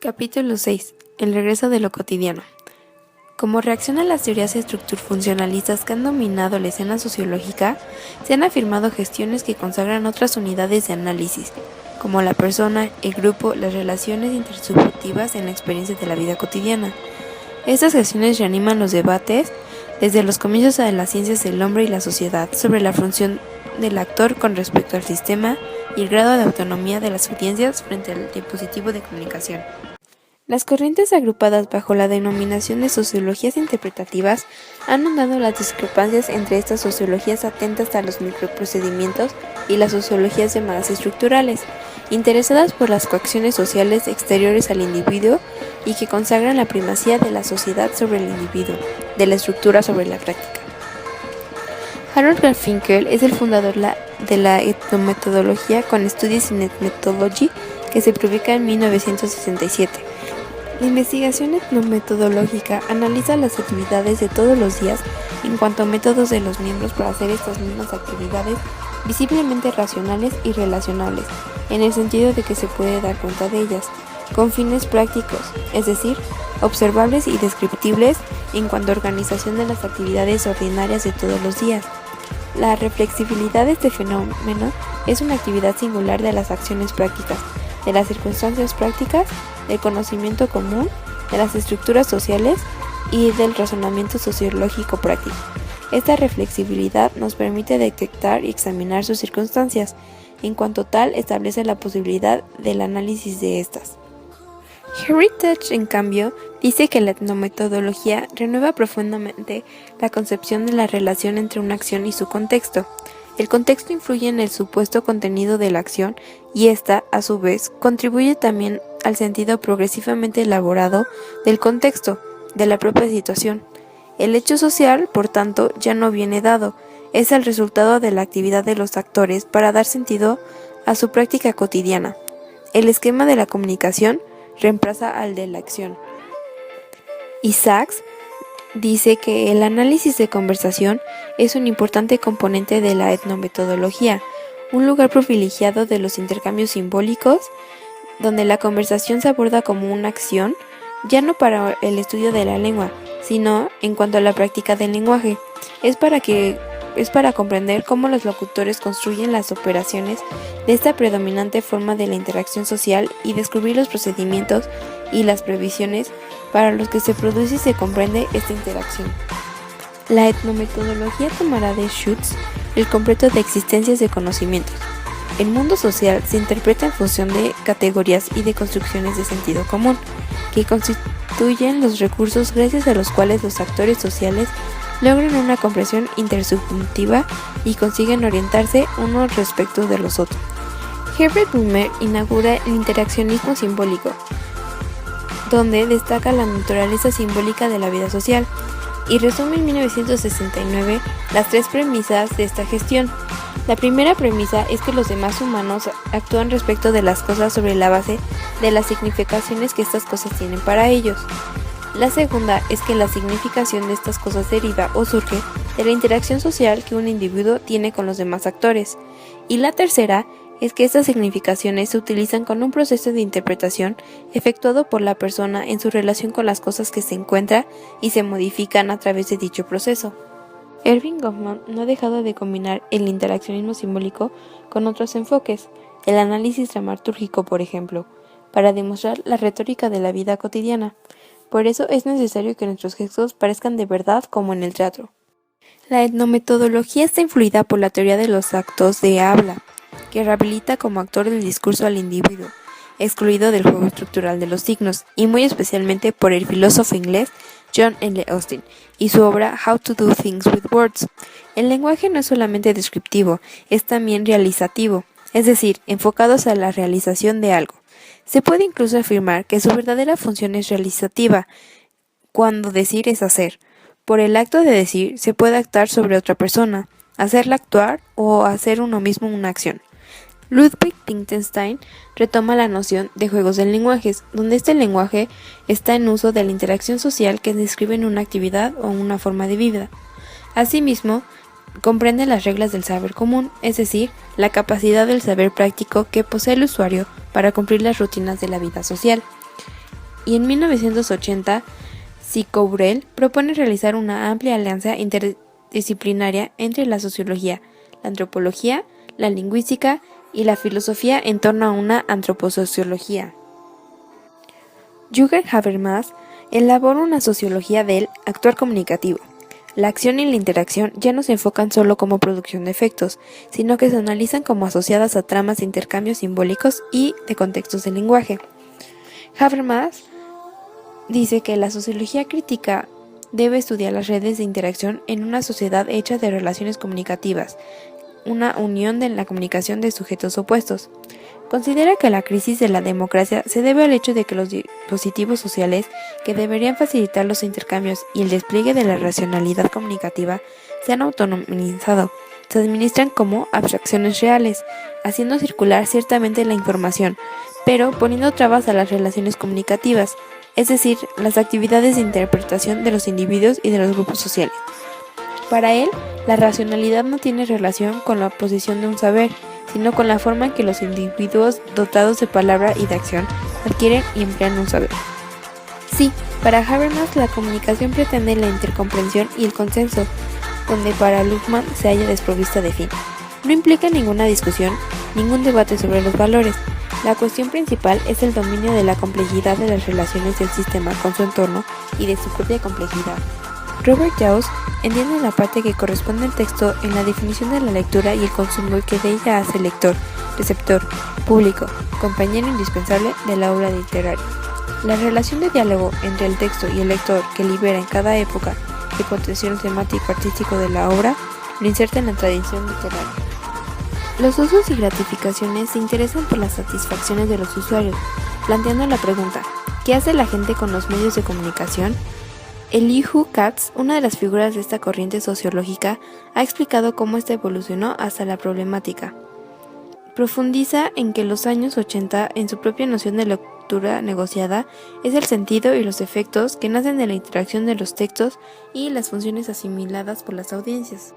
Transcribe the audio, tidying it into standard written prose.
Capítulo 6. El regreso de lo cotidiano. Como reacción a las teorías estructurfuncionalistas que han dominado la escena sociológica, se han afirmado gestiones que consagran otras unidades de análisis, como la persona, el grupo, las relaciones intersubjetivas en la experiencia de la vida cotidiana. Estas gestiones reaniman los debates desde los comienzos de las ciencias del hombre y la sociedad sobre la función del actor con respecto al sistema y el grado de autonomía de las audiencias frente al dispositivo de comunicación. Las corrientes agrupadas bajo la denominación de sociologías interpretativas han ahondado las discrepancias entre estas sociologías atentas a los microprocedimientos y las sociologías llamadas estructurales, interesadas por las coacciones sociales exteriores al individuo y que consagran la primacía de la sociedad sobre el individuo, de la estructura sobre la práctica. Harold Garfinkel es el fundador de la etnometodología con Studies in Ethnomethodology, que se publica en 1967. La investigación etnometodológica analiza las actividades de todos los días en cuanto a métodos de los miembros para hacer estas mismas actividades visiblemente racionales y relacionables, en el sentido de que se puede dar cuenta de ellas, con fines prácticos, es decir, observables y descriptibles en cuanto a organización de las actividades ordinarias de todos los días. La reflexibilidad de este fenómeno es una actividad singular de las acciones prácticas, de las circunstancias prácticas, del conocimiento común, de las estructuras sociales y del razonamiento sociológico práctico. Esta reflexibilidad nos permite detectar y examinar sus circunstancias, en cuanto tal establece la posibilidad del análisis de estas. Heritage, en cambio, dice que la etnometodología renueva profundamente la concepción de la relación entre una acción y su contexto. El contexto influye en el supuesto contenido de la acción y ésta, a su vez, contribuye también al sentido progresivamente elaborado del contexto, de la propia situación. El hecho social, por tanto, ya no viene dado, es el resultado de la actividad de los actores para dar sentido a su práctica cotidiana. El esquema de la comunicación reemplaza al de la acción. Isaacs dice que el análisis de conversación es un importante componente de la etnometodología, un lugar privilegiado de los intercambios simbólicos, donde la conversación se aborda como una acción, ya no para el estudio de la lengua, sino en cuanto a la práctica del lenguaje. Es para comprender cómo los locutores construyen las operaciones de esta predominante forma de la interacción social y descubrir los procedimientos y las previsiones para los que se produce y se comprende esta interacción. La etnometodología tomará de Schutz el completo de existencias de conocimientos. El mundo social se interpreta en función de categorías y de construcciones de sentido común, que constituyen los recursos gracias a los cuales los actores sociales logran una comprensión intersubjetiva y consiguen orientarse unos respecto de los otros. Herbert Blumer inaugura el interaccionismo simbólico, donde destaca la naturaleza simbólica de la vida social, y resume en 1969 las tres premisas de esta gestión. La primera premisa es que los demás humanos actúan respecto de las cosas sobre la base de las significaciones que estas cosas tienen para ellos. La segunda es que la significación de estas cosas deriva o surge de la interacción social que un individuo tiene con los demás actores. Y la tercera es que estas significaciones se utilizan con un proceso de interpretación efectuado por la persona en su relación con las cosas que se encuentra y se modifican a través de dicho proceso. Erving Goffman no ha dejado de combinar el interaccionismo simbólico con otros enfoques, el análisis dramatúrgico, por ejemplo, para demostrar la retórica de la vida cotidiana. Por eso es necesario que nuestros gestos parezcan de verdad como en el teatro. La etnometodología está influida por la teoría de los actos de habla, que rehabilita como actor del discurso al individuo, excluido del juego estructural de los signos, y muy especialmente por el filósofo inglés John L. Austin y su obra How to Do Things with Words. El lenguaje no es solamente descriptivo, es también realizativo, es decir, enfocados a la realización de algo. Se puede incluso afirmar que su verdadera función es realizativa, cuando decir es hacer. Por el acto de decir se puede actuar sobre otra persona, hacerla actuar o hacer uno mismo una acción. Ludwig Wittgenstein retoma la noción de juegos de lenguajes, donde este lenguaje está en uso de la interacción social que describe una actividad o una forma de vida. Asimismo, comprende las reglas del saber común, es decir, la capacidad del saber práctico que posee el usuario para cumplir las rutinas de la vida social. y en 1980 Scoburel propone realizar una amplia alianza interdisciplinaria entre la sociología, la antropología, la lingüística y la filosofía en torno a una antroposociología. Jürgen Habermas elabora una sociología del actuar comunicativo. La acción y la interacción ya no se enfocan solo como producción de efectos, sino que se analizan como asociadas a tramas de intercambios simbólicos y de contextos del lenguaje. Habermas dice que la sociología crítica debe estudiar las redes de interacción en una sociedad hecha de relaciones comunicativas, una unión de la comunicación de sujetos opuestos. Considera que la crisis de la democracia se debe al hecho de que los dispositivos sociales que deberían facilitar los intercambios y el despliegue de la racionalidad comunicativa se han autonomizado, se administran como abstracciones reales, haciendo circular ciertamente la información, pero poniendo trabas a las relaciones comunicativas, es decir, las actividades de interpretación de los individuos y de los grupos sociales. Para él, la racionalidad no tiene relación con la posición de un saber, sino con la forma en que los individuos dotados de palabra y de acción adquieren y emplean un saber. Sí, para Habermas la comunicación pretende la intercomprensión y el consenso, donde para Luhmann se halla desprovista de fin. No implica ninguna discusión, ningún debate sobre los valores. La cuestión principal es el dominio de la complejidad de las relaciones del sistema con su entorno y de su propia complejidad. Robert Jauss entiende la parte que corresponde al texto en la definición de la lectura y el consumo que de ella hace lector, receptor, público, compañero indispensable de la obra literaria. La relación de diálogo entre el texto y el lector que libera en cada época el potencial temático-artístico de la obra lo inserta en la tradición literaria. Los usos y gratificaciones se interesan por las satisfacciones de los usuarios, planteando la pregunta, ¿qué hace la gente con los medios de comunicación? Elihu Katz, una de las figuras de esta corriente sociológica, ha explicado cómo esta evolucionó hasta la problemática. Profundiza en que los años 80, en su propia noción de lectura negociada, es el sentido y los efectos que nacen de la interacción de los textos y las funciones asimiladas por las audiencias.